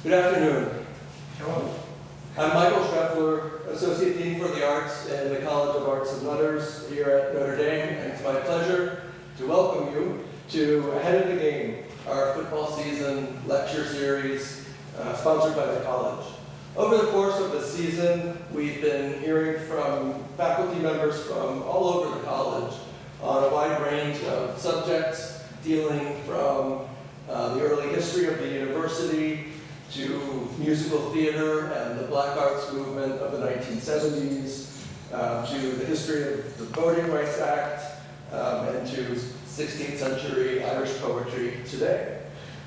Good afternoon. Hello. I'm Michael Scheffler, Associate Dean for the Arts in the College of Arts and Letters here at Notre Dame, and it's my pleasure to welcome you to Ahead of the Game, our football season lecture series sponsored by the college. Over the course of the season, we've been hearing from faculty members from all over the college on a wide range of subjects, dealing from the early history of the university to musical theater and the Black Arts movement of the 1970s, to the history of the Voting Rights Act, and to 16th century Irish poetry today.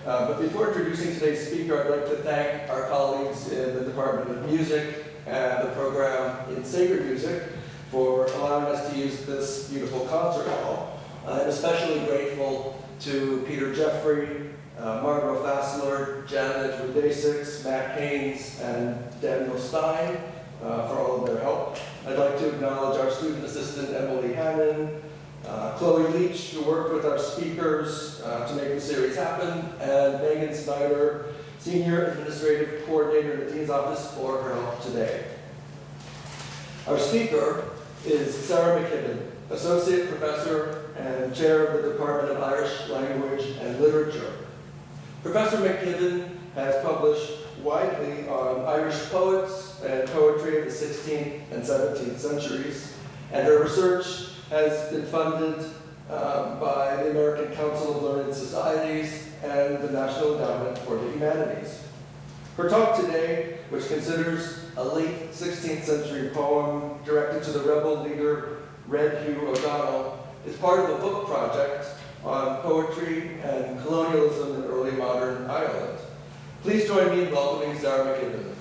But before introducing today's speaker, I'd like to thank our colleagues in the Department of Music and the program in Sacred Music for allowing us to use this beautiful concert hall. I'm especially grateful to Peter Jeffrey, Margot Fassler, Janet Rudasix, Matt Haynes, and Daniel Stein for all of their help. I'd like to acknowledge our student assistant, Emily Hannon, Chloe Leach, who worked with our speakers to make the series happen, and Megan Snyder, Senior Administrative Coordinator in the Dean's Office, for her help today. Our speaker is Sarah McKibben, Associate Professor and Chair of the Department of Irish Language and Literature. Professor McKibben has published widely on Irish poets and poetry of the 16th and 17th centuries, and her research has been funded by the American Council of Learned Societies and the National Endowment for the Humanities. Her talk today, which considers a late 16th century poem directed to the rebel leader Red Hugh O'Donnell, is part of a book project on poetry and colonialism in early modern Ireland. Please join me in welcoming Sarah McKibben.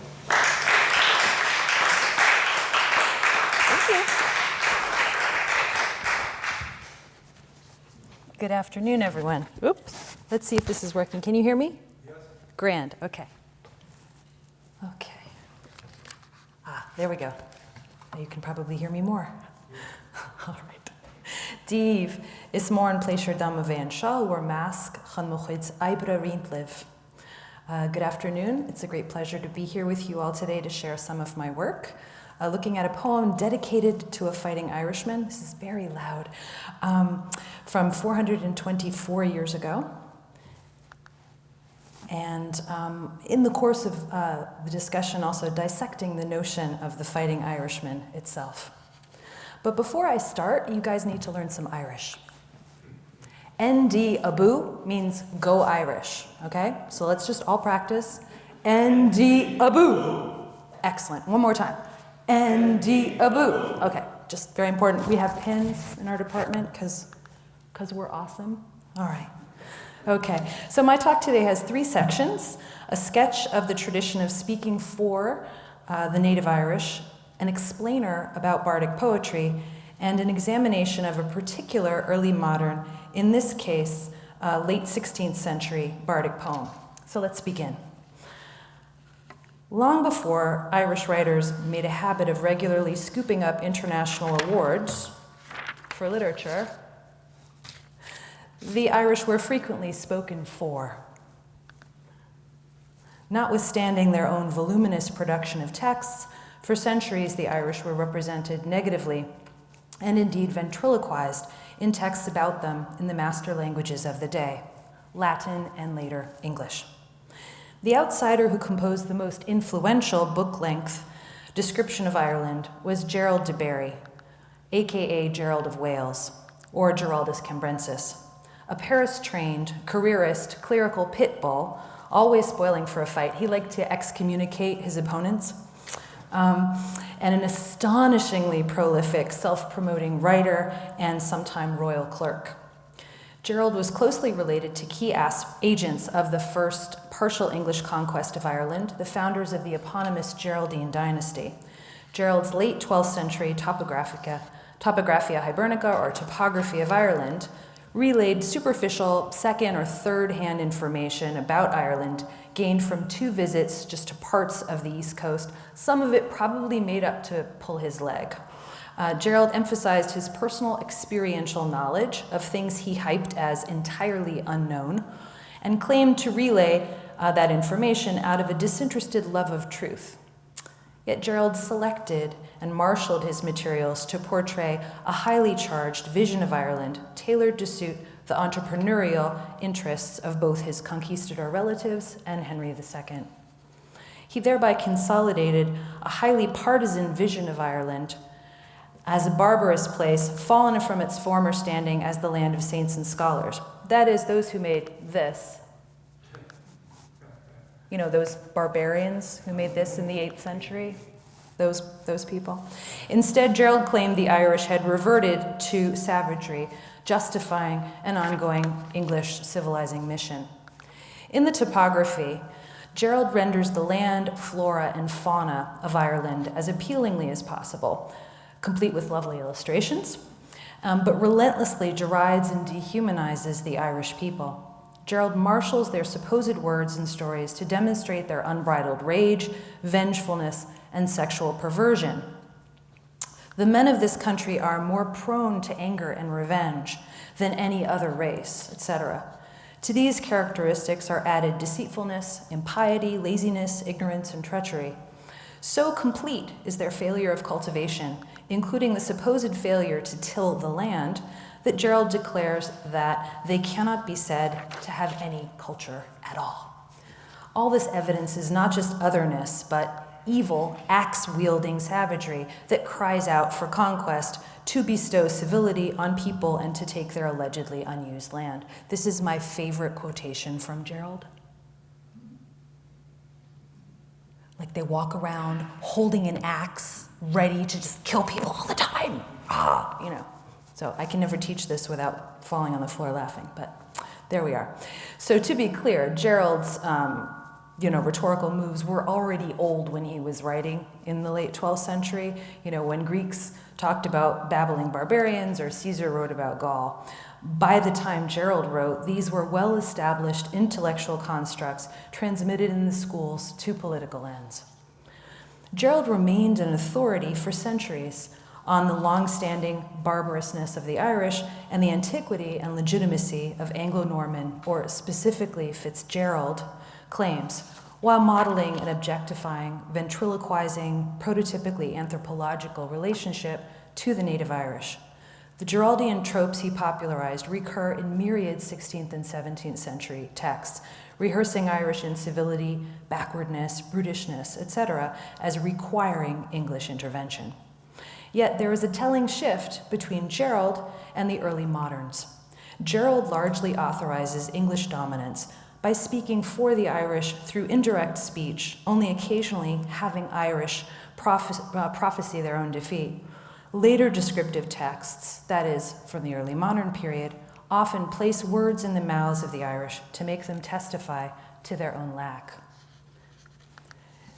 Thank you. Good afternoon, everyone. Oops. Let's see if this is working. Can you hear me? Yes. Grand. Okay. Okay. There we go. Now you can probably hear me more. All right. Díomh, is mór an pléisiúr dom a bheith anseo war measc chun mo chuid oibre riant live. Good afternoon. It's a great pleasure to be here with you all today to share some of my work. Looking at a poem dedicated to a fighting Irishman. This is very loud. From 424 years ago. And in the course of the discussion, also dissecting the notion of the fighting Irishman itself. But before I start, you guys need to learn some Irish. Ndi Abu means go Irish, okay? So let's just all practice. Ndi Abu. Excellent. One more time. Ndi Abu. Okay, just very important. We have pins in our department because we're awesome. All right. Okay, so my talk today has 3 sections: a sketch of the tradition of speaking for the native Irish, an explainer about bardic poetry, and an examination of a particular early modern, in this case, late 16th century bardic poem. So let's begin. Long before Irish writers made a habit of regularly scooping up international awards for literature, the Irish were frequently spoken for. Notwithstanding their own voluminous production of texts, for centuries the Irish were represented negatively and indeed ventriloquized in texts about them in the master languages of the day, Latin and later English. The outsider who composed the most influential book-length description of Ireland was Gerald de Barry, aka Gerald of Wales, or Geraldus Cambrensis, a Paris-trained, careerist, clerical pit bull, always spoiling for a fight. He liked to excommunicate his opponents. And an astonishingly prolific, self-promoting writer and sometime royal clerk. Gerald was closely related to key agents of the first partial English conquest of Ireland, the founders of the eponymous Geraldine dynasty. Gerald's late 12th century Topographia Hibernica, or Topography of Ireland, relayed superficial second or third-hand information about Ireland gained from 2 visits just to parts of the East Coast, some of it probably made up to pull his leg. Gerald emphasized his personal experiential knowledge of things he hyped as entirely unknown, and claimed to relay that information out of a disinterested love of truth. Yet Gerald selected and marshaled his materials to portray a highly charged vision of Ireland, tailored to suit the entrepreneurial interests of both his conquistador relatives and Henry II. He thereby consolidated a highly partisan vision of Ireland as a barbarous place, fallen from its former standing as the land of saints and scholars. That is, those who made this. You know, those barbarians who made this in the 8th century, those people. Instead, Gerald claimed the Irish had reverted to savagery, justifying an ongoing English civilizing mission. In the topography, Gerald renders the land, flora, and fauna of Ireland as appealingly as possible, complete with lovely illustrations, but relentlessly derides and dehumanizes the Irish people. Gerald marshals their supposed words and stories to demonstrate their unbridled rage, vengefulness, and sexual perversion. The men of this country are more prone to anger and revenge than any other race, etc. To these characteristics are added deceitfulness, impiety, laziness, ignorance, and treachery. So complete is their failure of cultivation, including the supposed failure to till the land, that Gerald declares that they cannot be said to have any culture at all. All this evidence is not just otherness, but evil, axe-wielding savagery that cries out for conquest to bestow civility on people and to take their allegedly unused land. This is my favorite quotation from Gerald. Like they walk around holding an axe, ready to just kill people all the time. You know. So I can never teach this without falling on the floor laughing, but there we are. So to be clear, Gerald's rhetorical moves were already old when he was writing in the late 12th century, when Greeks talked about babbling barbarians or Caesar wrote about Gaul. By the time Gerald wrote, these were well-established intellectual constructs transmitted in the schools to political ends. Gerald remained an authority for centuries on the long-standing barbarousness of the Irish and the antiquity and legitimacy of Anglo-Norman, or specifically Fitzgerald, claims, while modeling an objectifying, ventriloquizing, prototypically anthropological relationship to the native Irish. The Geraldian tropes he popularized recur in myriad 16th and 17th century texts, rehearsing Irish incivility, backwardness, brutishness, etc., as requiring English intervention. Yet there is a telling shift between Gerald and the early moderns. Gerald largely authorizes English dominance by speaking for the Irish through indirect speech, only occasionally having Irish prophesy their own defeat. Later descriptive texts, that is, from the early modern period, often place words in the mouths of the Irish to make them testify to their own lack.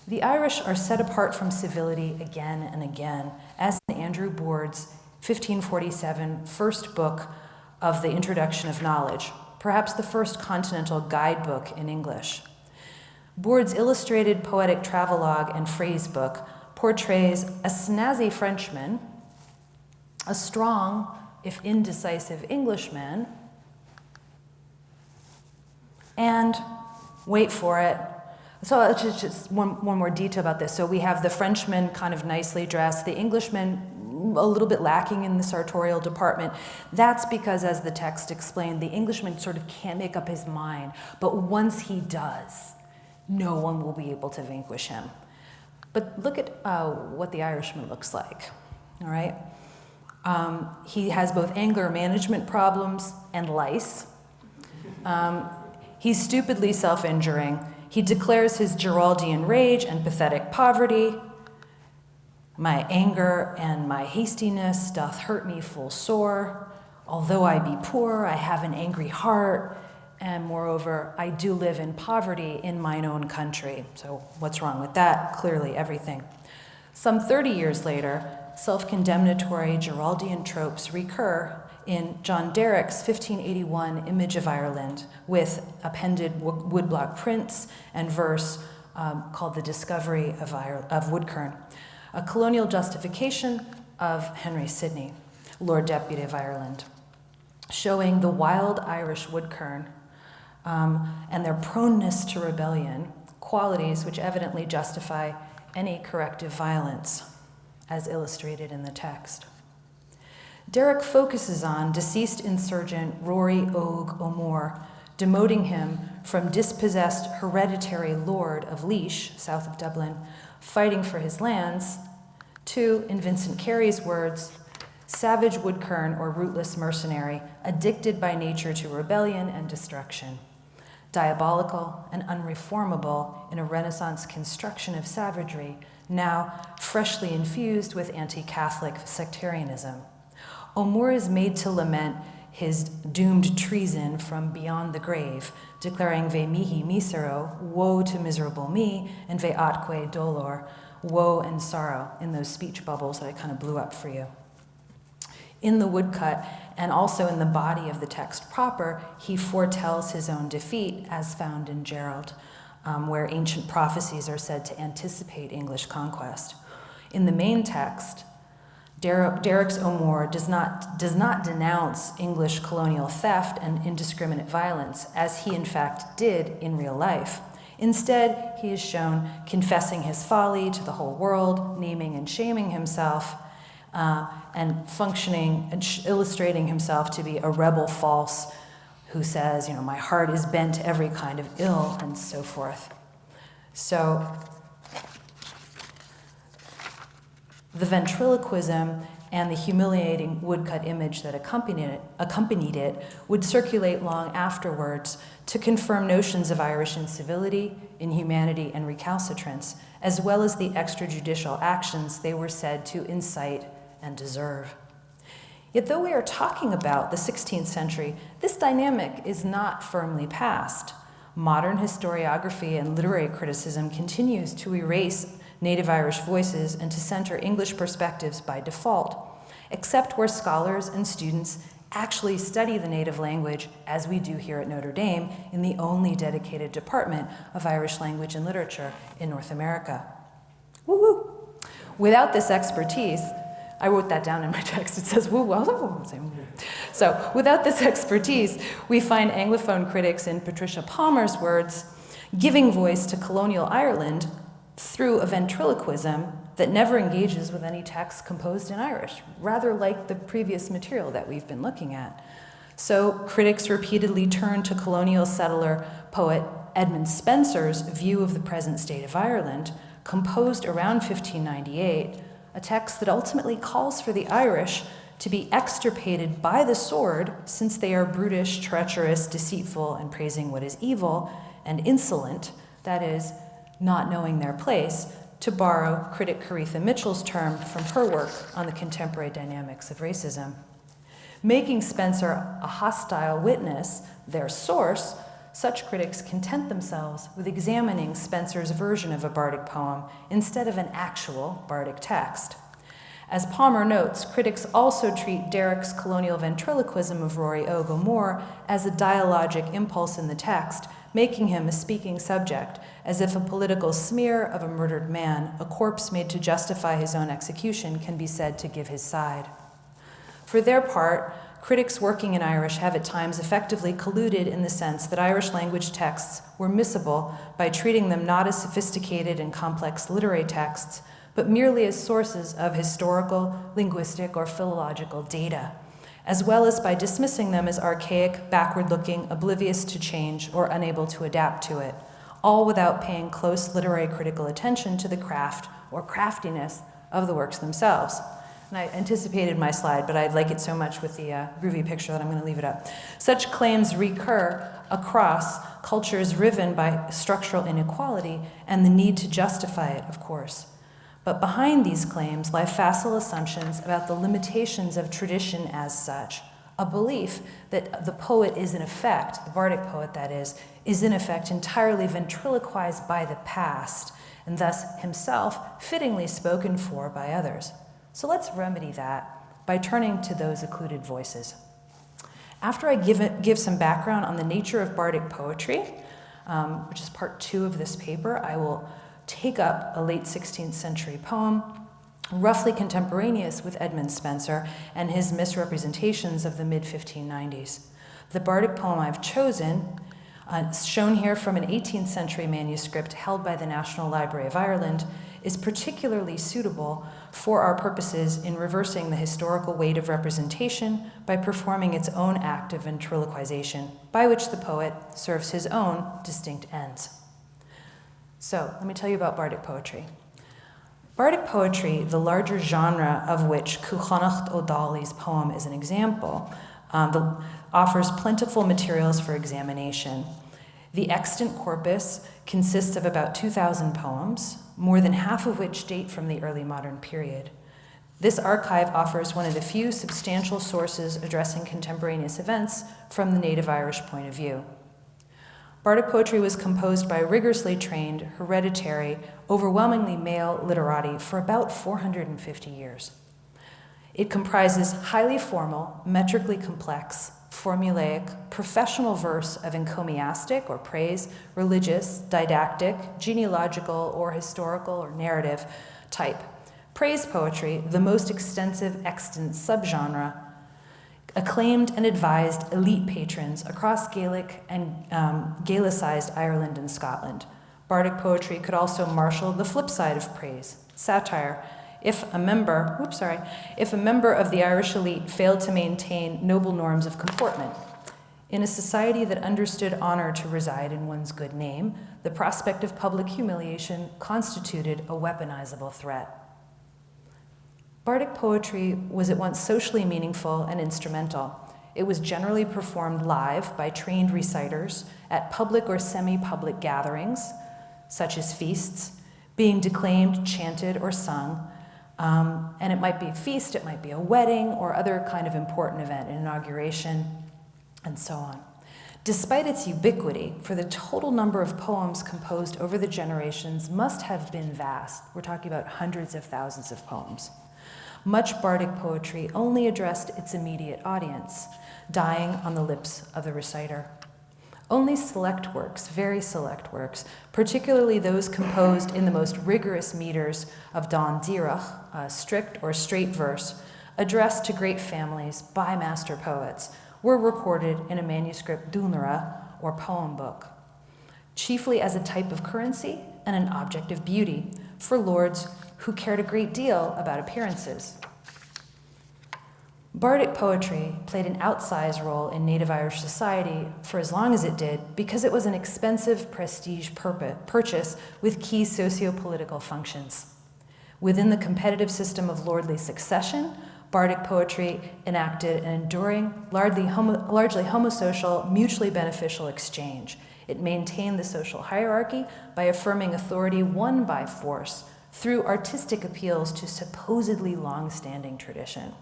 The Irish are set apart from civility again and again, as in Andrew Boord's 1547 first book of the Introduction of Knowledge, perhaps the first continental guidebook in English. Boord's illustrated poetic travelogue and phrase book portrays a snazzy Frenchman, a strong, if indecisive, Englishman, and, wait for it, so just one more detail about this. So we have the Frenchman kind of nicely dressed, the Englishman a little bit lacking in the sartorial department. That's because, as the text explained, the Englishman sort of can't make up his mind, but once he does, no one will be able to vanquish him. But look at what the Irishman looks like, all right? He has both anger management problems and lice. He's stupidly self-injuring. He declares his Geraldian rage and pathetic poverty. My anger and my hastiness doth hurt me full sore. Although I be poor, I have an angry heart. And moreover, I do live in poverty in mine own country. So what's wrong with that? Clearly everything. Some 30 years later, self-condemnatory Geraldian tropes recur in John Derrick's 1581 Image of Ireland, with appended woodblock prints and verse called The Discovery of Woodkern, a colonial justification of Henry Sidney, Lord Deputy of Ireland, showing the wild Irish woodkern and their proneness to rebellion, qualities which evidently justify any corrective violence, as illustrated in the text. Derek focuses on deceased insurgent Rory Og O'More, demoting him from dispossessed hereditary lord of Laois, south of Dublin, fighting for his lands, to, in Vincent Carey's words, savage woodkern or rootless mercenary, addicted by nature to rebellion and destruction, diabolical and unreformable in a Renaissance construction of savagery, now freshly infused with anti-Catholic sectarianism. O'More is made to lament his doomed treason from beyond the grave, declaring ve mihi misero, woe to miserable me, and ve atque dolor, woe and sorrow, in those speech bubbles that I kind of blew up for you. In the woodcut, and also in the body of the text proper, he foretells his own defeat, as found in Gerald, where ancient prophecies are said to anticipate English conquest. In the main text, Derek's O'More does not denounce English colonial theft and indiscriminate violence, as he in fact did in real life. Instead, he is shown confessing his folly to the whole world, naming and shaming himself, and functioning and illustrating himself to be a rebel false who says, my heart is bent to every kind of ill, and so forth. So the ventriloquism and the humiliating woodcut image that accompanied it would circulate long afterwards to confirm notions of Irish incivility, inhumanity, and recalcitrance, as well as the extrajudicial actions they were said to incite and deserve. Yet though we are talking about the 16th century, this dynamic is not firmly past. Modern historiography and literary criticism continues to erase Native Irish voices and to center English perspectives by default, except where scholars and students actually study the native language, as we do here at Notre Dame in the only dedicated department of Irish language and literature in North America. Woo-woo! Without this expertise, I wrote that down in my text. It says, woo, well, so without this expertise, we find Anglophone critics, in Patricia Palmer's words, giving voice to colonial Ireland through a ventriloquism that never engages with any text composed in Irish, rather like the previous material that we've been looking at. So critics repeatedly turn to colonial settler poet Edmund Spenser's view of the present state of Ireland, composed around 1598, a text that ultimately calls for the Irish to be extirpated by the sword, since they are brutish, treacherous, deceitful, and praising what is evil, and insolent, that is, not knowing their place, to borrow critic Caretha Mitchell's term from her work on the contemporary dynamics of racism. Making Spenser a hostile witness, their source, such critics content themselves with examining Spenser's version of a bardic poem instead of an actual bardic text. As Palmer notes, critics also treat Derek's colonial ventriloquism of Rory Og O'More as a dialogic impulse in the text, making him a speaking subject, as if a political smear of a murdered man, a corpse made to justify his own execution, can be said to give his side. For their part, critics working in Irish have at times effectively colluded in the sense that Irish language texts were missable by treating them not as sophisticated and complex literary texts, but merely as sources of historical, linguistic, or philological data, as well as by dismissing them as archaic, backward-looking, oblivious to change, or unable to adapt to it, all without paying close literary critical attention to the craft or craftiness of the works themselves. And I anticipated my slide, but I like it so much with the groovy picture that I'm going to leave it up. Such claims recur across cultures riven by structural inequality and the need to justify it, of course. But behind these claims lie facile assumptions about the limitations of tradition as such, a belief that the poet is in effect, the bardic poet that is in effect entirely ventriloquized by the past, and thus himself fittingly spoken for by others. So let's remedy that by turning to those occluded voices. After I give some background on the nature of bardic poetry, which is part 2 of this paper, I will take up a late 16th century poem, roughly contemporaneous with Edmund Spenser and his misrepresentations of the mid-1590s. The bardic poem I've chosen Shown here from an 18th century manuscript held by the National Library of Ireland, is particularly suitable for our purposes in reversing the historical weight of representation by performing its own act of ventriloquization, by which the poet serves his own distinct ends. So, let me tell you about bardic poetry. Bardic poetry, the larger genre of which Cuchonnacht O'Donnell's poem is an example, offers plentiful materials for examination. The extant corpus consists of about 2,000 poems, more than half of which date from the early modern period. This archive offers one of the few substantial sources addressing contemporaneous events from the native Irish point of view. Bardic poetry was composed by rigorously trained, hereditary, overwhelmingly male literati for about 450 years. It comprises highly formal, metrically complex, formulaic, professional verse of encomiastic or praise, religious, didactic, genealogical, or historical or narrative type. Praise poetry, the most extensive extant subgenre, acclaimed and advised elite patrons across Gaelic and Gaelicized Ireland and Scotland. Bardic poetry could also marshal the flip side of praise, satire. If a member of the Irish elite failed to maintain noble norms of comportment. In a society that understood honor to reside in one's good name, the prospect of public humiliation constituted a weaponizable threat. Bardic poetry was at once socially meaningful and instrumental. It was generally performed live by trained reciters at public or semi-public gatherings, such as feasts, being declaimed, chanted, or sung. And it might be a feast, it might be a wedding, or other kind of important event, an inauguration, and so on. Despite its ubiquity, for the total number of poems composed over the generations must have been vast. We're talking about hundreds of thousands of poems. Much bardic poetry only addressed its immediate audience, dying on the lips of the reciter. Only select works, very select works, particularly those composed in the most rigorous meters of Don Díreach, strict or straight verse, addressed to great families by master poets, were recorded in a manuscript dúnara, or poem book, chiefly as a type of currency and an object of beauty for lords who cared a great deal about appearances. Bardic poetry played an outsized role in native Irish society for as long as it did because it was an expensive prestige purchase with key socio-political functions. Within the competitive system of lordly succession, bardic poetry enacted an enduring, largely homosocial, mutually beneficial exchange. It maintained the social hierarchy by affirming authority won by force through artistic appeals to supposedly long-standing tradition.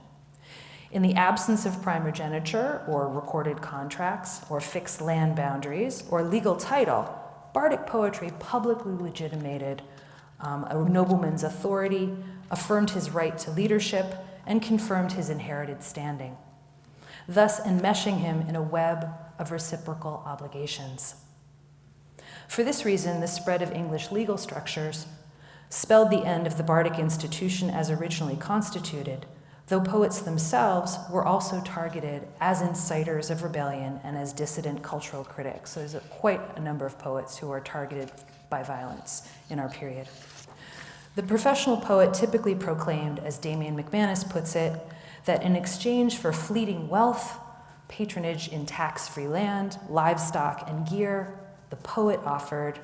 In the absence of primogeniture, or recorded contracts, or fixed land boundaries, or legal title, bardic poetry publicly legitimated a nobleman's authority, affirmed his right to leadership, and confirmed his inherited standing, thus enmeshing him in a web of reciprocal obligations. For this reason, the spread of English legal structures spelled the end of the bardic institution as originally constituted, though poets themselves were also targeted as inciters of rebellion and as dissident cultural critics. So there's quite a number of poets who are targeted by violence in our period. The professional poet typically proclaimed, as Damien McManus puts it, that in exchange for fleeting wealth, patronage in tax-free land, livestock, and gear, the poet offered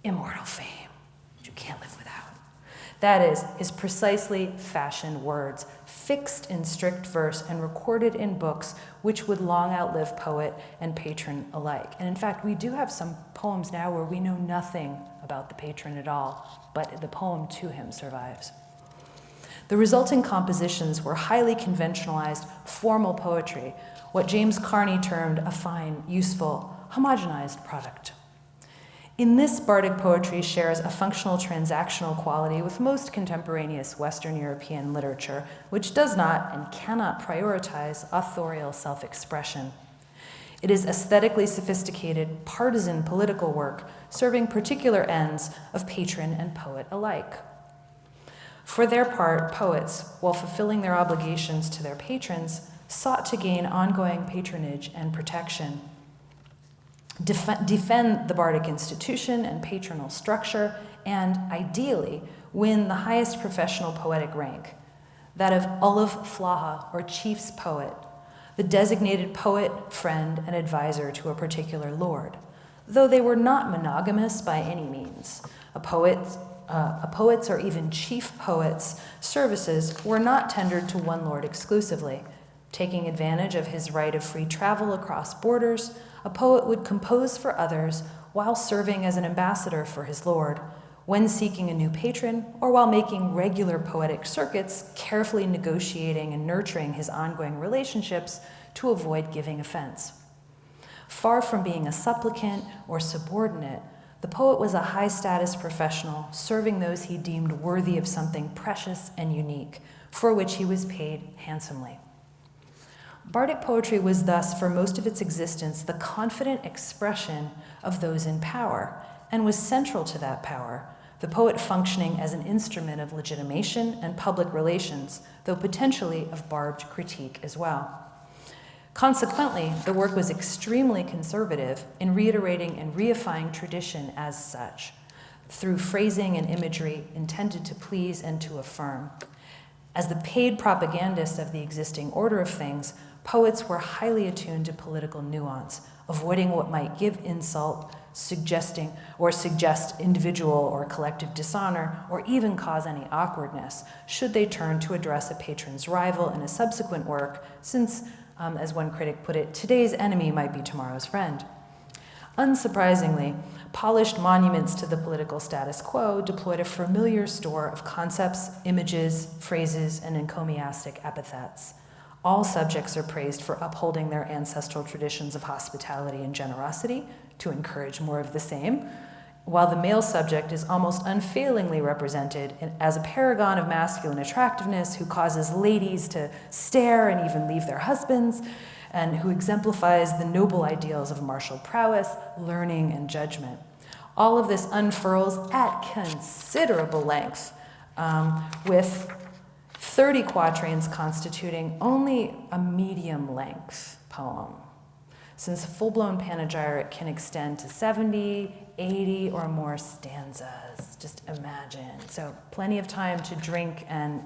immortal fame, which you can't live without. That is, his precisely fashioned words, fixed in strict verse and recorded in books which would long outlive poet and patron alike. And in fact, we do have some poems now where we know nothing about the patron at all, but the poem to him survives. The resulting compositions were highly conventionalized, formal poetry, what James Carney termed a fine, useful, homogenized product. In this, bardic poetry shares a functional transactional quality with most contemporaneous Western European literature, which does not and cannot prioritize authorial self-expression. It is aesthetically sophisticated, partisan political work, serving particular ends of patron and poet alike. For their part, poets, while fulfilling their obligations to their patrons, sought to gain ongoing patronage and protection. defend the bardic institution and patronal structure, and ideally win the highest professional poetic rank, that of Olaf Flaha, or chief's poet, the designated poet, friend, and advisor to a particular lord, though they were not monogamous by any means. A poet's or even chief poet's services were not tendered to one lord exclusively. Taking advantage of his right of free travel across borders, a poet would compose for others while serving as an ambassador for his lord, when seeking a new patron, or while making regular poetic circuits, carefully negotiating and nurturing his ongoing relationships to avoid giving offense. Far from being a supplicant or subordinate, the poet was a high-status professional serving those he deemed worthy of something precious and unique, for which he was paid handsomely. Bardic poetry was thus, for most of its existence, the confident expression of those in power, and was central to that power, the poet functioning as an instrument of legitimation and public relations, though potentially of barbed critique as well. Consequently, the work was extremely conservative in reiterating and reifying tradition as such, through phrasing and imagery intended to please and to affirm. As the paid propagandists of the existing order of things, poets were highly attuned to political nuance, avoiding what might give insult, suggest individual or collective dishonor, or even cause any awkwardness, should they turn to address a patron's rival in a subsequent work, since, as one critic put it, today's enemy might be tomorrow's friend. Unsurprisingly, polished monuments to the political status quo deployed a familiar store of concepts, images, phrases, and encomiastic epithets. All subjects are praised for upholding their ancestral traditions of hospitality and generosity, to encourage more of the same, while the male subject is almost unfailingly represented as a paragon of masculine attractiveness who causes ladies to stare and even leave their husbands, and who exemplifies the noble ideals of martial prowess, learning, and judgment. All of this unfurls at considerable length, with 30 quatrains constituting only a medium-length poem. Since a full-blown panegyric can extend to 70, 80, or more stanzas. Just imagine. So plenty of time to drink and,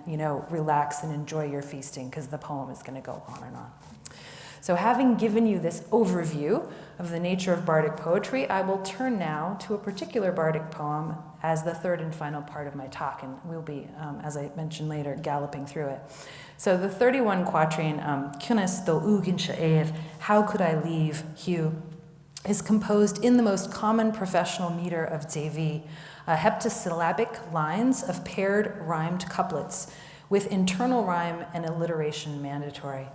relax and enjoy your feasting, because the poem is going to go on and on. So having given you this overview of the nature of bardic poetry, I will turn now to a particular bardic poem as the third and final part of my talk, and we'll be, as I mentioned later, galloping through it. So the 31 quatrain, Cunas do ugin she'ev, How Could I Leave Hugh, is composed in the most common professional meter of Zevi, heptasyllabic lines of paired rhymed couplets, with internal rhyme and alliteration mandatory.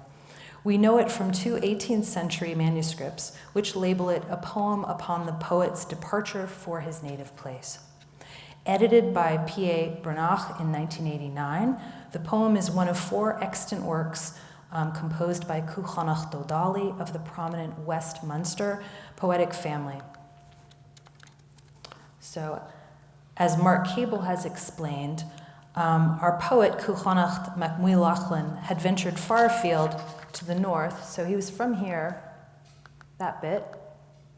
We know it from two 18th century manuscripts, which label it a poem upon the poet's departure for his native place. Edited by P.A. Brunach in 1989, the poem is one of 4 extant works composed by Cuchanach Dodali of the prominent West Munster poetic family. So, as Mark Cable has explained, our poet Cuchanach MacMuilachlin had ventured far afield to the north, so he was from here, that bit,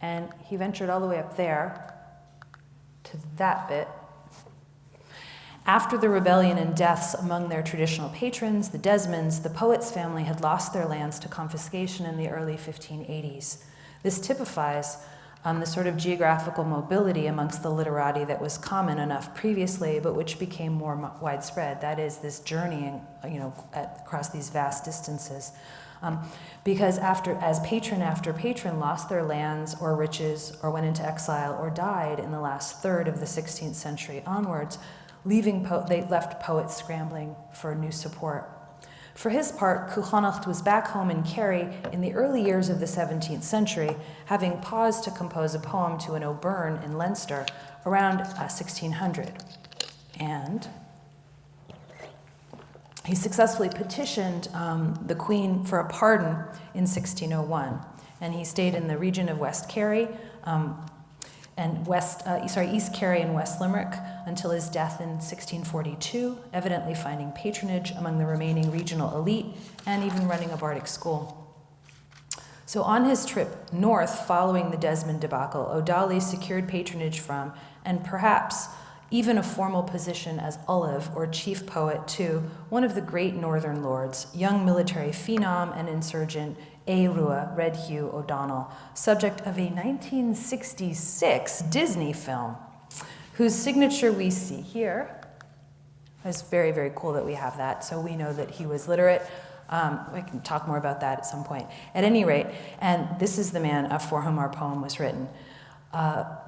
and he ventured all the way up there to that bit. After the rebellion and deaths among their traditional patrons, the Desmonds, the poet's family had lost their lands to confiscation in the early 1580s. This typifies the sort of geographical mobility amongst the literati that was common enough previously, but which became more widespread. That is, this journeying, across these vast distances. Because as patron after patron lost their lands or riches, or went into exile, or died in the last third of the 16th century onwards, they left poets scrambling for new support. For his part, Cuchanacht was back home in Kerry in the early years of the 17th century, having paused to compose a poem to an O'Byrne in Leinster around 1600. And he successfully petitioned the Queen for a pardon in 1601, and he stayed in the region of West Kerry and East Kerry and West Limerick until his death in 1642, evidently finding patronage among the remaining regional elite and even running a bardic school. So on his trip north following the Desmond debacle, O'Daly secured patronage from, and perhaps even a formal position as Olive, or chief poet, to one of the great northern lords, young military phenom and insurgent Rua, Red Hugh O'Donnell, subject of a 1966 Disney film, whose signature we see here. It's very, very cool that we have that, so we know that he was literate. We can talk more about that at some point. At any rate, and this is the man for whom our poem was written.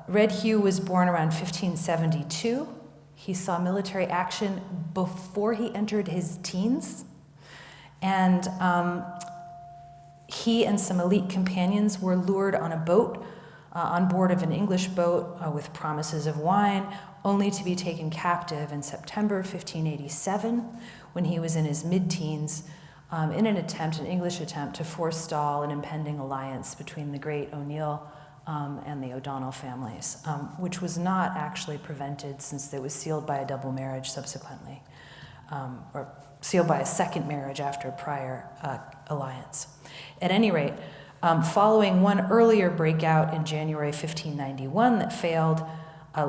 Red Hugh was born around 1572. He saw military action before he entered his teens. And he and some elite companions were lured on a boat, on board of an English boat with promises of wine, only to be taken captive in September 1587, when he was in his mid-teens, in an English attempt to forestall an impending alliance between the great O'Neill and the O'Donnell families, which was not actually prevented since it was sealed by a double marriage subsequently, or sealed by a second marriage after a prior alliance. At any rate, following one earlier breakout in January 1591 that failed,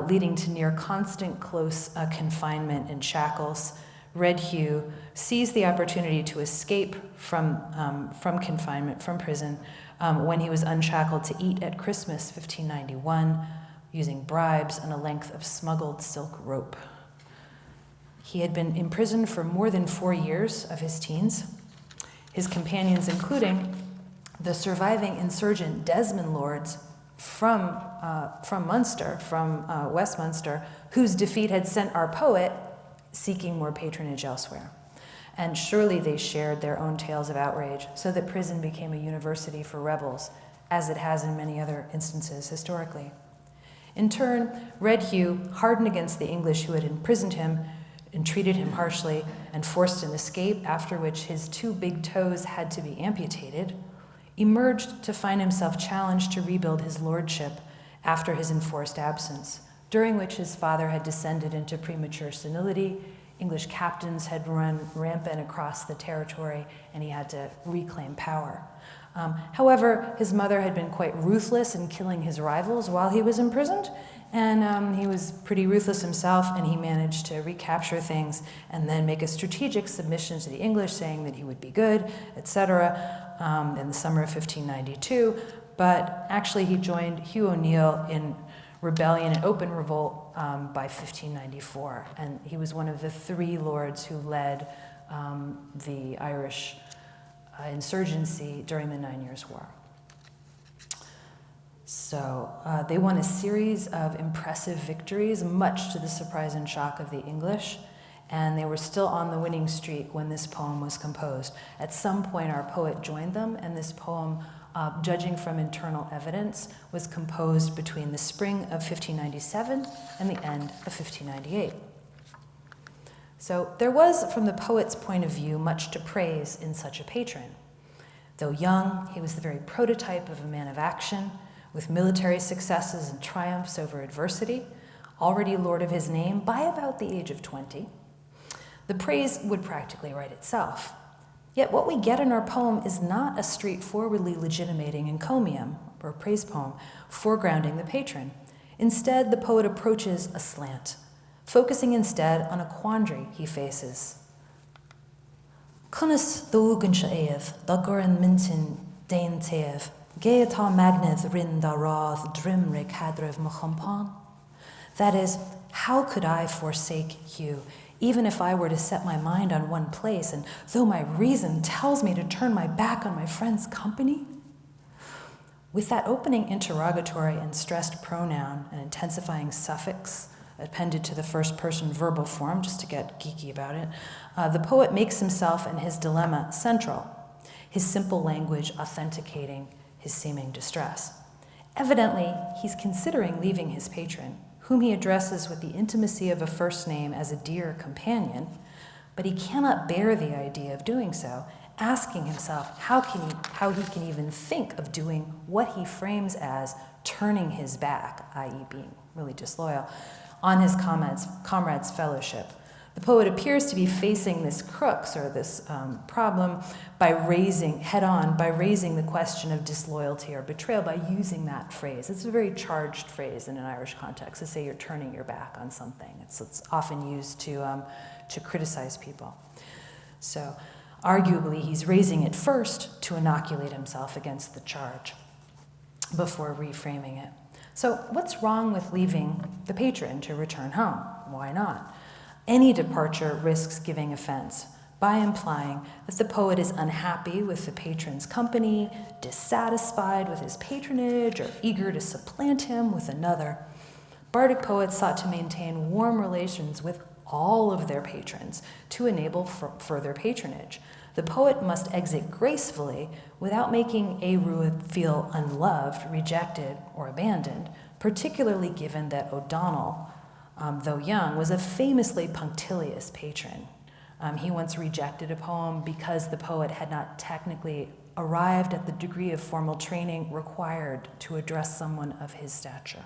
leading to near constant close confinement in shackles, Red Hugh seized the opportunity to escape from confinement, from prison, when he was unshackled to eat at Christmas 1591, using bribes and a length of smuggled silk rope. He had been imprisoned for more than 4 years of his teens. His companions, including the surviving insurgent Desmond lords from Munster, from Westminster, whose defeat had sent our poet seeking more patronage elsewhere. And surely they shared their own tales of outrage, so that prison became a university for rebels, as it has in many other instances historically. In turn, Red Hugh, hardened against the English who had imprisoned him and treated him harshly and forced an escape, after which his 2 big toes had to be amputated, emerged to find himself challenged to rebuild his lordship after his enforced absence, during which his father had descended into premature senility. English captains had run rampant across the territory, and he had to reclaim power. However, his mother had been quite ruthless in killing his rivals while he was imprisoned, and he was pretty ruthless himself, and he managed to recapture things and then make a strategic submission to the English, saying that he would be good, etc., in the summer of 1592. But actually, he joined Hugh O'Neill in rebellion and open revolt by 1594, and he was one of the 3 lords who led the Irish insurgency during the 9 Years' War. So they won a series of impressive victories, much to the surprise and shock of the English, and they were still on the winning streak when this poem was composed. At some point, our poet joined them, and this poem, judging from internal evidence, was composed between the spring of 1597 and the end of 1598. So there was, from the poet's point of view, much to praise in such a patron. Though young, he was the very prototype of a man of action, with military successes and triumphs over adversity, already lord of his name by about the age of 20. The praise would practically write itself. Yet what we get in our poem is not a straightforwardly legitimating encomium, or praise poem, foregrounding the patron. Instead, the poet approaches a slant, focusing instead on a quandary he faces. Cunas the ugan shaev, da goran mintin dain tev, geata magneth rin da roth drimre cadrev machampan. That is, how could I forsake you, even if I were to set my mind on one place, and though my reason tells me to turn my back on my friend's company? With that opening interrogatory and stressed pronoun and intensifying suffix appended to the first-person verbal form, just to get geeky about it, the poet makes himself and his dilemma central, his simple language authenticating his seeming distress. Evidently, he's considering leaving his patron, whom he addresses with the intimacy of a first name as a dear companion, but he cannot bear the idea of doing so, asking himself how he can even think of doing what he frames as turning his back, i.e. being really disloyal, on his comrades' fellowship. The poet appears to be facing this crux, or this problem, by raising the question of disloyalty or betrayal, by using that phrase. It's a very charged phrase in an Irish context, to say you're turning your back on something. It's often used to criticize people. So arguably, he's raising it first to inoculate himself against the charge before reframing it. So what's wrong with leaving the patron to return home? Why not? Any departure risks giving offense by implying that the poet is unhappy with the patron's company, dissatisfied with his patronage, or eager to supplant him with another. Bardic poets sought to maintain warm relations with all of their patrons to enable further patronage. The poet must exit gracefully without making Eru feel unloved, rejected, or abandoned, particularly given that O'Donnell, though young, was a famously punctilious patron. He once rejected a poem because the poet had not technically arrived at the degree of formal training required to address someone of his stature.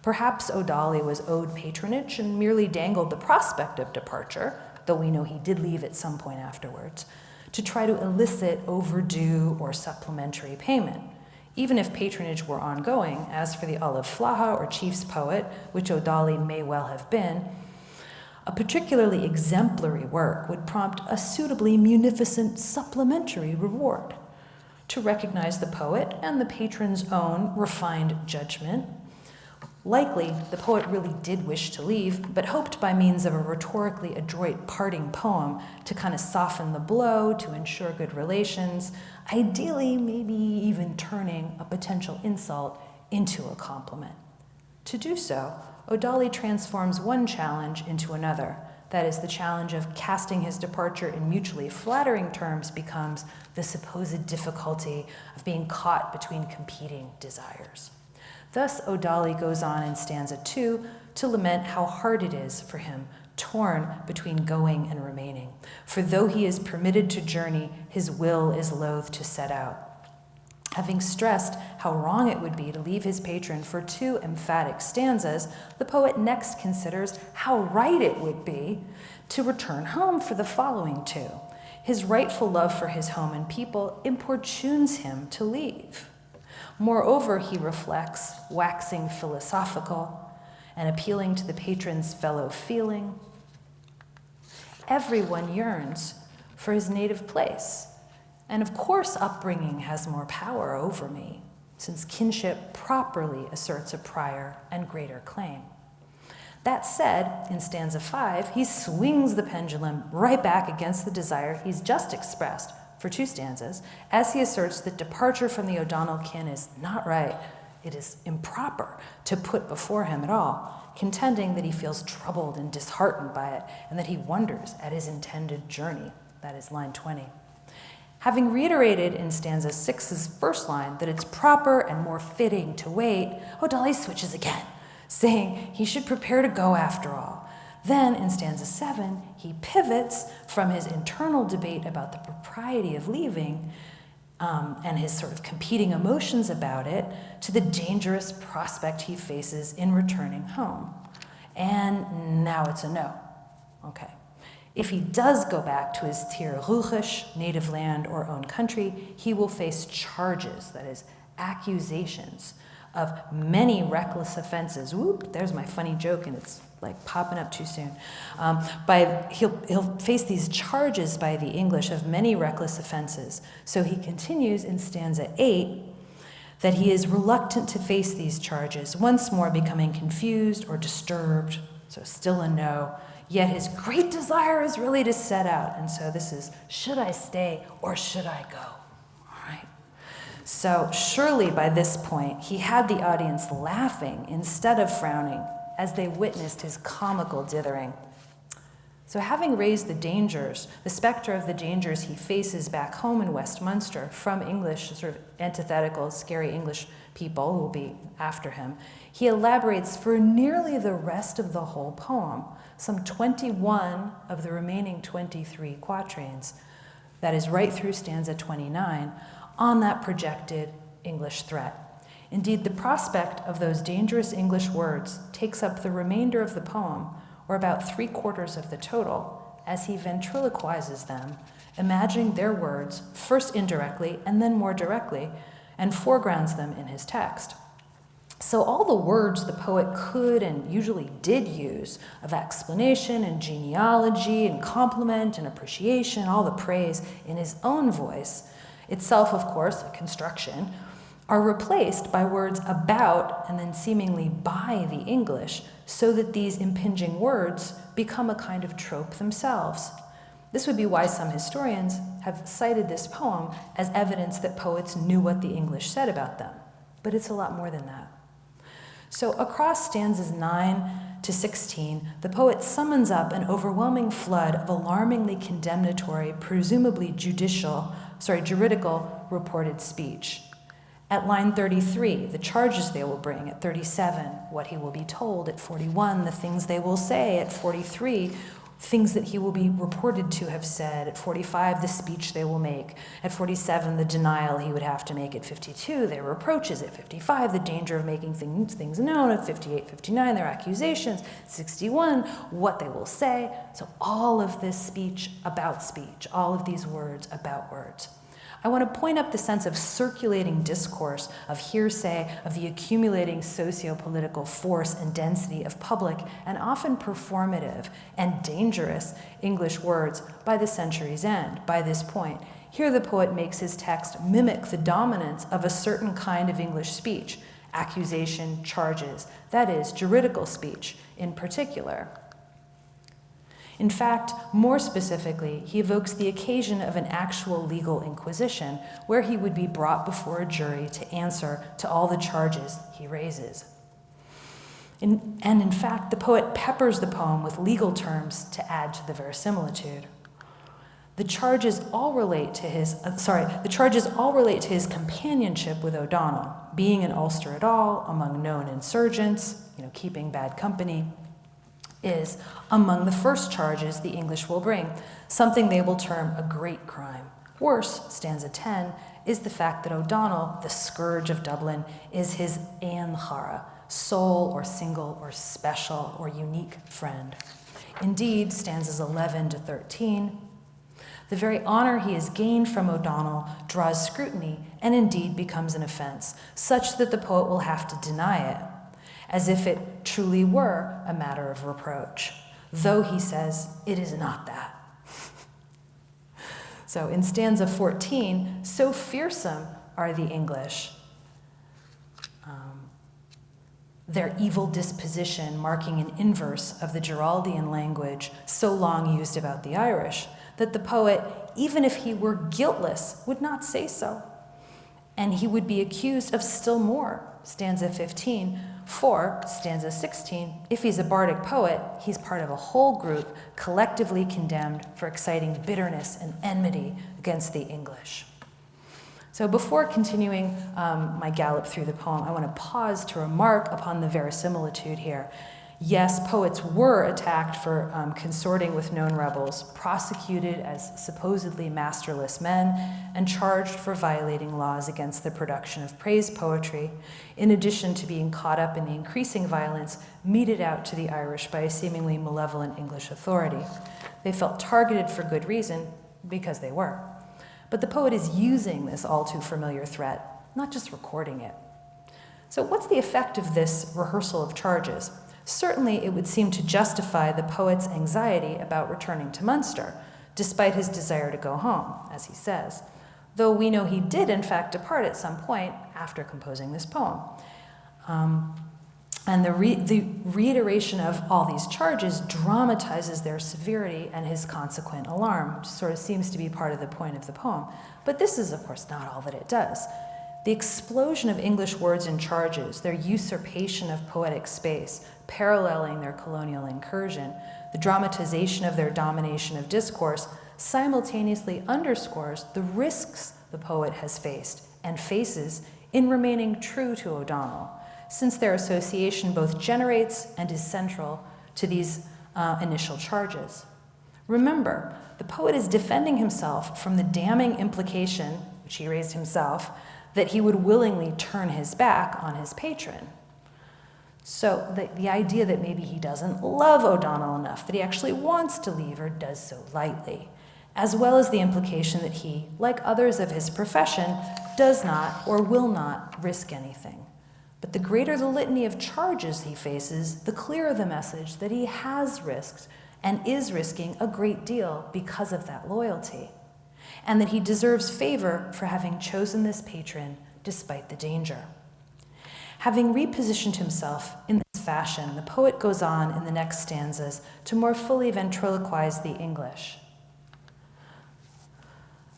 Perhaps O'Donnell was owed patronage and merely dangled the prospect of departure, though we know he did leave at some point afterwards, to try to elicit overdue or supplementary payment, even if patronage were ongoing. As for the Olive Flaha, or chief's poet, which O'Donnell may well have been, a particularly exemplary work would prompt a suitably munificent supplementary reward. To recognize the poet and the patron's own refined judgment, likely the poet really did wish to leave, but hoped by means of a rhetorically adroit parting poem to kind of soften the blow, to ensure good relations, ideally maybe even turning a potential insult into a compliment. To do so, O'Donnell transforms one challenge into another. That is, the challenge of casting his departure in mutually flattering terms becomes the supposed difficulty of being caught between competing desires. Thus, O'Donnell goes on in stanza 2 to lament how hard it is for him, torn between going and remaining. For though he is permitted to journey, his will is loath to set out. Having stressed how wrong it would be to leave his patron for 2 emphatic stanzas, the poet next considers how right it would be to return home for the following 2. His rightful love for his home and people importunes him to leave. Moreover, he reflects, waxing philosophical and appealing to the patron's fellow feeling. Everyone yearns for his native place, and of course upbringing has more power over me, since kinship properly asserts a prior and greater claim. That said, in stanza 5, he swings the pendulum right back against the desire he's just expressed for 2 stanzas, as he asserts that departure from the O'Donnell kin is not right, it is improper to put before him at all, contending that he feels troubled and disheartened by it, and that he wonders at his intended journey. That is line 20. Having reiterated in stanza 6's first line that it's proper and more fitting to wait, O'Donnell switches again, saying he should prepare to go after all. Then, in stanza 7, he pivots from his internal debate about the propriety of leaving and his sort of competing emotions about it to the dangerous prospect he faces in returning home. And now it's a no. Okay. If he does go back to his Tír Rúchais, native land or own country, he will face charges, that is, accusations of many reckless offenses. Whoop, there's my funny joke, and it's like popping up too soon. He'll face these charges by the English of many reckless offenses. So he continues in stanza 8 that he is reluctant to face these charges, once more becoming confused or disturbed, so still a no. Yet his great desire is really to set out. And so this is, should I stay or should I go? All right. So surely by this point, he had the audience laughing instead of frowning as they witnessed his comical dithering. So having raised the dangers, the specter of the dangers he faces back home in Westminster from English, sort of antithetical, scary English people who will be after him, he elaborates for nearly the rest of the whole poem, some 21 of the remaining 23 quatrains, that is right through stanza 29, on that projected English threat. Indeed, the prospect of those dangerous English words takes up the remainder of the poem, or about 3/4 of the total, as he ventriloquizes them, imagining their words first indirectly and then more directly, and foregrounds them in his text. So all the words the poet could and usually did use of explanation and genealogy and compliment and appreciation, all the praise in his own voice, itself, of course, a construction, are replaced by words about and then seemingly by the English, so that these impinging words become a kind of trope themselves. This would be why some historians have cited this poem as evidence that poets knew what the English said about them. But it's a lot more than that. So across stanzas 9 to 16, the poet summons up an overwhelming flood of alarmingly condemnatory, presumably juridical reported speech. At line 33, the charges they will bring. At 37, what he will be told. At 41, the things they will say. At 43, things that he will be reported to have said. At 45, the speech they will make. At 47, the denial he would have to make. At 52, their reproaches. At 55, the danger of making things known. At 58, 59, their accusations. 61, what they will say. So all of this speech about speech, all of these words about words. I want to point up the sense of circulating discourse, of hearsay, of the accumulating socio-political force and density of public and often performative and dangerous English words by the century's end. By this point, here the poet makes his text mimic the dominance of a certain kind of English speech, accusation, charges, that is, juridical speech in particular. In fact, more specifically, he evokes the occasion of an actual legal inquisition where he would be brought before a jury to answer to all the charges he raises. And in fact, the poet peppers the poem with legal terms to add to the verisimilitude. The charges all relate to his companionship with O'Donnell, being in Ulster at all, among known insurgents, keeping bad company, is among the first charges the English will bring, something they will term a great crime. Worse, stanza 10, is the fact that O'Donnell, the scourge of Dublin, is his Éanchara, sole or single or special or unique friend. Indeed, stanzas 11 to 13, the very honor he has gained from O'Donnell draws scrutiny and indeed becomes an offense, such that the poet will have to deny it, as if it truly were a matter of reproach, though he says it is not that. So in stanza 14, so fearsome are the English, their evil disposition marking an inverse of the Geraldian language so long used about the Irish, that the poet, even if he were guiltless, would not say so. And he would be accused of still more, stanza 15, for, stanza 16, if he's a bardic poet, he's part of a whole group collectively condemned for exciting bitterness and enmity against the English. So before continuing my gallop through the poem, I want to pause to remark upon the verisimilitude here. Yes, poets were attacked for consorting with known rebels, prosecuted as supposedly masterless men, and charged for violating laws against the production of praise poetry, in addition to being caught up in the increasing violence meted out to the Irish by a seemingly malevolent English authority. They felt targeted for good reason, because they were. But the poet is using this all too familiar threat, not just recording it. So what's the effect of this rehearsal of charges? Certainly, it would seem to justify the poet's anxiety about returning to Munster, despite his desire to go home, as he says, though we know he did, in fact, depart at some point after composing this poem. And the reiteration of all these charges dramatizes their severity and his consequent alarm, which sort of seems to be part of the point of the poem. But this is, of course, not all that it does. The explosion of English words and charges, their usurpation of poetic space, paralleling their colonial incursion, the dramatization of their domination of discourse, simultaneously underscores the risks the poet has faced and faces in remaining true to O'Donnell, since their association both generates and is central to these initial charges. Remember, the poet is defending himself from the damning implication, which he raised himself, that he would willingly turn his back on his patron. So the idea that maybe he doesn't love O'Donnell enough, that he actually wants to leave or does so lightly, as well as the implication that he, like others of his profession, does not or will not risk anything. But the greater the litany of charges he faces, the clearer the message that he has risked and is risking a great deal because of that loyalty, and that he deserves favor for having chosen this patron despite the danger. Having repositioned himself in this fashion, the poet goes on in the next stanzas to more fully ventriloquize the English.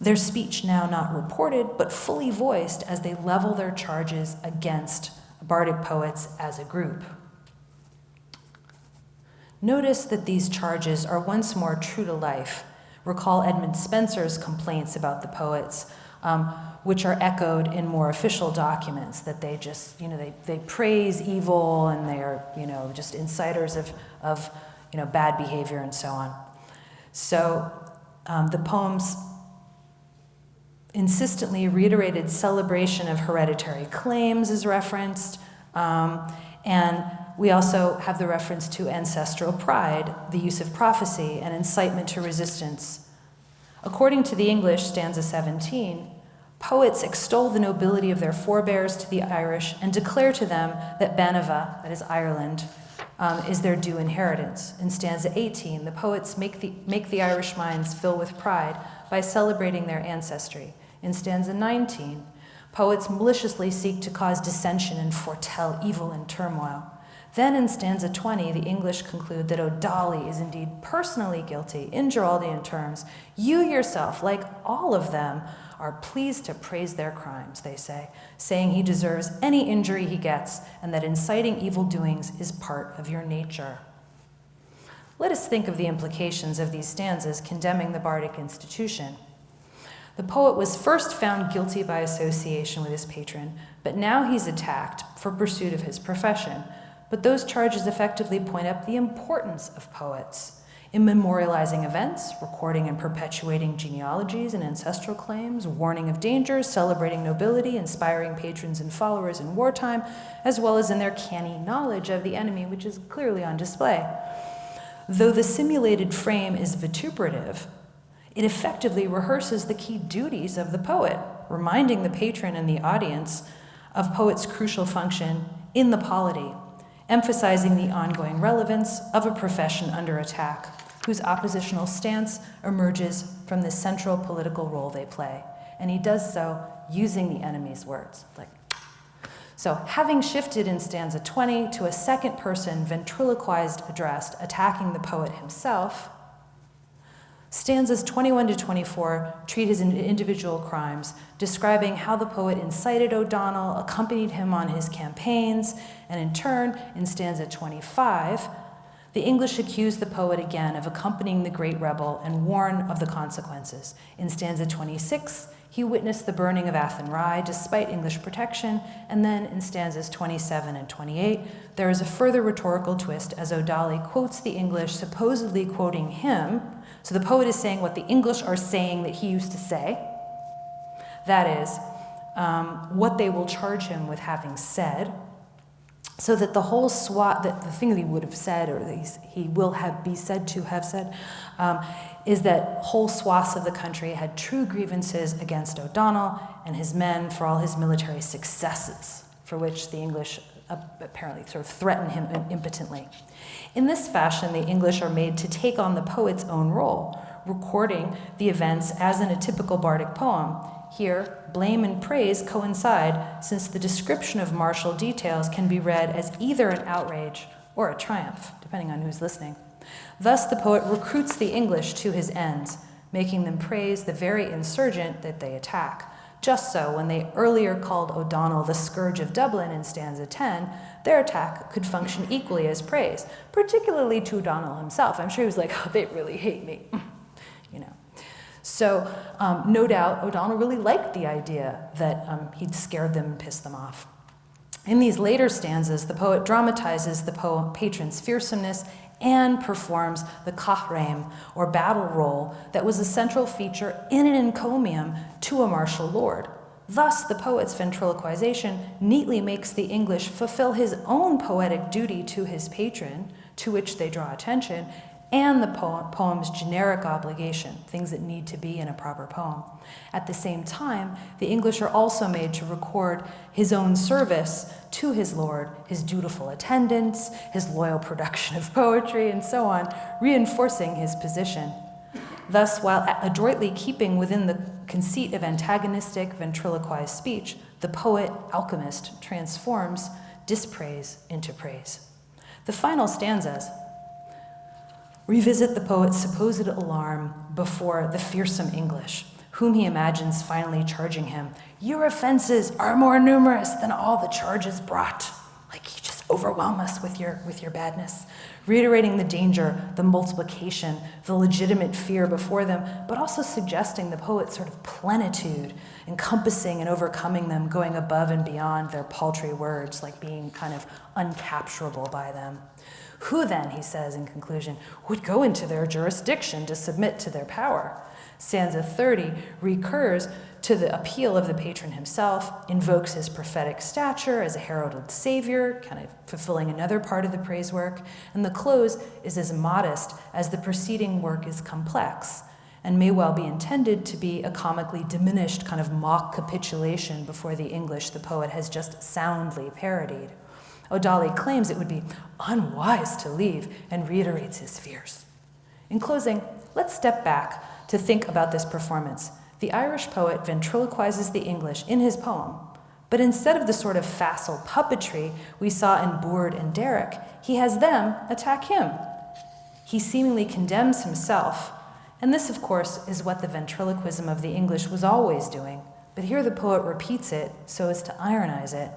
Their speech now not reported, but fully voiced as they level their charges against bardic poets as a group. Notice that these charges are once more true to life. Recall Edmund Spenser's complaints about the poets, which are echoed in more official documents, that they just, they praise evil and they are, just inciters of bad behavior and so on. So the poems insistently reiterated celebration of hereditary claims is referenced, and we also have the reference to ancestral pride, the use of prophecy, and incitement to resistance. According to the English, stanza 17, poets extol the nobility of their forebears to the Irish and declare to them that Banava, that is Ireland, is their due inheritance. In stanza 18, the poets make the Irish minds fill with pride by celebrating their ancestry. In stanza 19, poets maliciously seek to cause dissension and foretell evil and turmoil. Then in stanza 20, the English conclude that O'Donnell is indeed personally guilty in Geraldian terms. You yourself, like all of them, are pleased to praise their crimes, they say, saying he deserves any injury he gets and that inciting evil doings is part of your nature. Let us think of the implications of these stanzas condemning the bardic institution. The poet was first found guilty by association with his patron, but now he's attacked for pursuit of his profession. But those charges effectively point up the importance of poets in memorializing events, recording and perpetuating genealogies and ancestral claims, warning of dangers, celebrating nobility, inspiring patrons and followers in wartime, as well as in their canny knowledge of the enemy, which is clearly on display. Though the simulated frame is vituperative, it effectively rehearses the key duties of the poet, reminding the patron and the audience of poet's crucial function in the polity, emphasizing the ongoing relevance of a profession under attack, whose oppositional stance emerges from the central political role they play. And he does so using the enemy's words. So having shifted in stanza 20 to a second person ventriloquized address attacking the poet himself, stanzas 21 to 24 treat his individual crimes, describing how the poet incited O'Donnell, accompanied him on his campaigns, and in turn, in stanza 25, the English accuse the poet again of accompanying the great rebel and warn of the consequences. In stanza 26, he witnessed the burning of Athenry despite English protection, and then in stanzas 27 and 28, there is a further rhetorical twist as O'Donnell quotes the English, supposedly quoting him. So the poet is saying what the English are saying that he used to say. That is, what they will charge him with having said, so that the whole that the thing that he would have said, or that he will be said to have said, is that whole swaths of the country had true grievances against O'Donnell and his men for all his military successes, for which the English apparently sort of threaten him impotently. In this fashion, the English are made to take on the poet's own role, recording the events as in a typical bardic poem. Here, blame and praise coincide, since the description of martial details can be read as either an outrage or a triumph, depending on who's listening. Thus, the poet recruits the English to his ends, making them praise the very insurgent that they attack. Just so, when they earlier called O'Donnell the scourge of Dublin in stanza 10, their attack could function equally as praise, particularly to O'Donnell himself. I'm sure he was like, oh, they really hate me, So, no doubt, O'Donnell really liked the idea that he'd scared them and pissed them off. In these later stanzas, the poet dramatizes the patron's fearsomeness and performs the cahraim, or battle role, that was a central feature in an encomium to a martial lord. Thus, the poet's ventriloquization neatly makes the English fulfill his own poetic duty to his patron, to which they draw attention, and the poem's generic obligation, things that need to be in a proper poem. At the same time, the English are also made to record his own service to his lord, his dutiful attendance, his loyal production of poetry, and so on, reinforcing his position. Thus, while adroitly keeping within the conceit of antagonistic ventriloquized speech, the poet alchemist transforms dispraise into praise. The final stanzas revisit the poet's supposed alarm before the fearsome English, whom he imagines finally charging him. Your offenses are more numerous than all the charges brought. Like, you just overwhelm us with your badness. Reiterating the danger, the multiplication, the legitimate fear before them, but also suggesting the poet's sort of plenitude, encompassing and overcoming them, going above and beyond their paltry words, like being kind of uncapturable by them. Who then, he says in conclusion, would go into their jurisdiction to submit to their power? Stanza 30 recurs to the appeal of the patron himself, invokes his prophetic stature as a heralded savior, kind of fulfilling another part of the praise work, and the close is as modest as the preceding work is complex, and may well be intended to be a comically diminished kind of mock capitulation before the English the poet has just soundly parodied. O'Donnell claims it would be unwise to leave and reiterates his fears. In closing, let's step back to think about this performance. The Irish poet ventriloquizes the English in his poem, but instead of the sort of facile puppetry we saw in Boord and Derrick, he has them attack him. He seemingly condemns himself, and this, of course, is what the ventriloquism of the English was always doing, but here the poet repeats it so as to ironize it,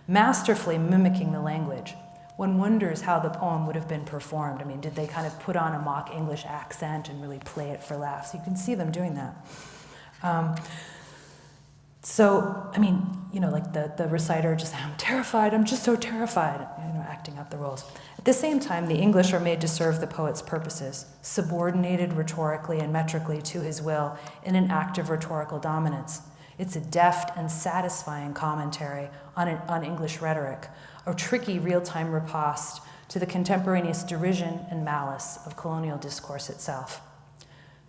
masterfully mimicking the language. One wonders how the poem would have been performed. I mean, did they kind of put on a mock English accent and really play it for laughs? You can see them doing that. So, I mean, like the reciter just, I'm terrified, I'm just so terrified, acting out the roles. At the same time, the English are made to serve the poet's purposes, subordinated rhetorically and metrically to his will in an act of rhetorical dominance. It's a deft and satisfying commentary on English rhetoric, a tricky real-time riposte to the contemporaneous derision and malice of colonial discourse itself.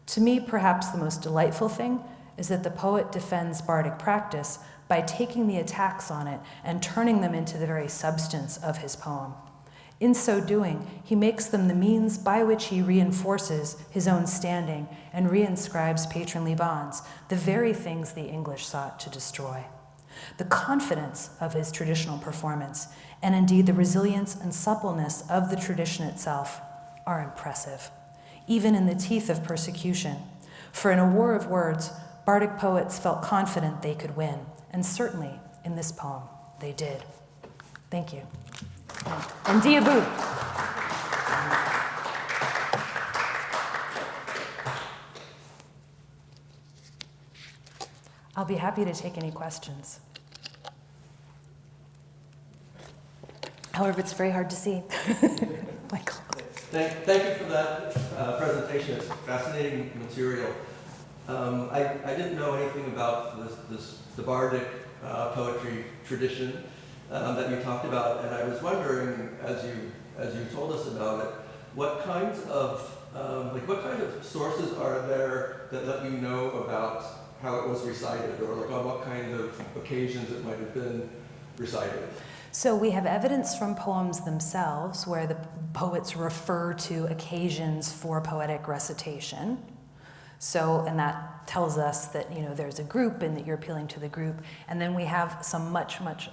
To me, perhaps the most delightful thing is that the poet defends bardic practice by taking the attacks on it and turning them into the very substance of his poem. In so doing, he makes them the means by which he reinforces his own standing and reinscribes patronly bonds, the very things the English sought to destroy. The confidence of his traditional performance, and indeed the resilience and suppleness of the tradition itself, are impressive, even in the teeth of persecution. For in a war of words, bardic poets felt confident they could win, and certainly in this poem, they did. Thank you. And diaboo. I'll be happy to take any questions. However, it's very hard to see. Michael. Thank you for that presentation. It's fascinating material. I didn't know anything about the bardic poetry tradition that you talked about, and I was wondering, as you told us about it, what kinds of sources are there that let you know about how it was recited, or like on what kind of occasions it might have been recited? So we have evidence from poems themselves where the poets refer to occasions for poetic recitation. So, and that tells us that, there's a group and that you're appealing to the group. And then we have some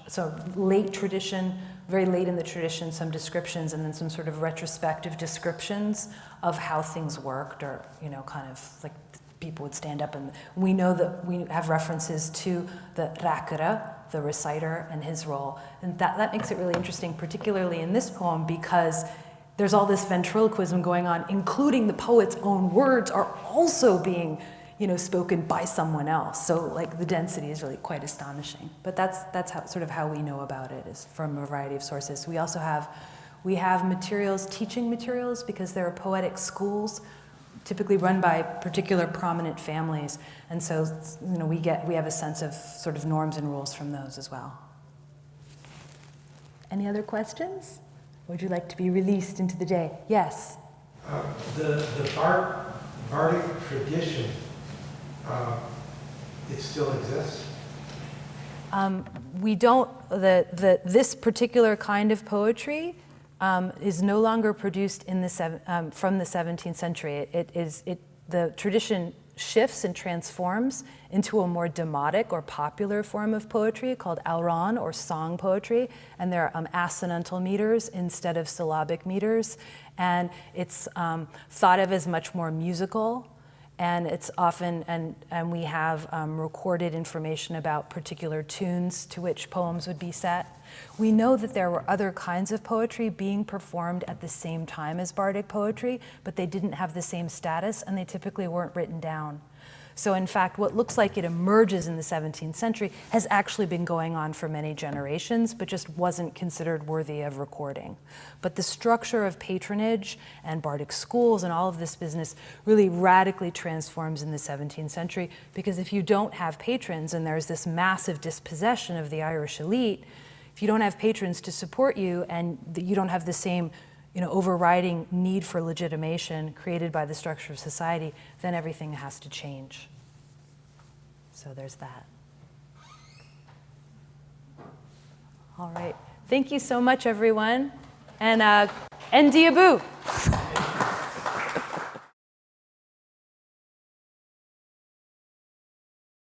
so late tradition, very late in the tradition, some descriptions, and then some sort of retrospective descriptions of how things worked, or, kind of like people would stand up, and we know that we have references to the rakara, the reciter, and his role. And that makes it really interesting, particularly in this poem, because there's all this ventriloquism going on, including the poet's own words are also being, spoken by someone else. So, like, the density is really quite astonishing. But that's how we know about it, is from a variety of sources. We have materials, teaching materials, because there are poetic schools typically run by particular prominent families. And so, we have a sense of sort of norms and rules from those as well. Any other questions? Would you like to be released into the day? Yes? The bardic tradition, it still exists? We don't, this particular kind of poetry is no longer produced in from the 17th century. The tradition shifts and transforms into a more demotic or popular form of poetry called alron, or song poetry, and they're assonantal meters instead of syllabic meters, and it's thought of as much more musical, and it's often, and we have recorded information about particular tunes to which poems would be set. We know that there were other kinds of poetry being performed at the same time as bardic poetry, but they didn't have the same status, and they typically weren't written down. So in fact, what looks like it emerges in the 17th century has actually been going on for many generations, but just wasn't considered worthy of recording. But the structure of patronage and bardic schools and all of this business really radically transforms in the 17th century, because if you don't have patrons and there's this massive dispossession of the Irish elite, if you don't have patrons to support you and you don't have the same overriding need for legitimation created by the structure of society, then everything has to change. So there's that. All right. Thank you so much, everyone. And Ndiabu.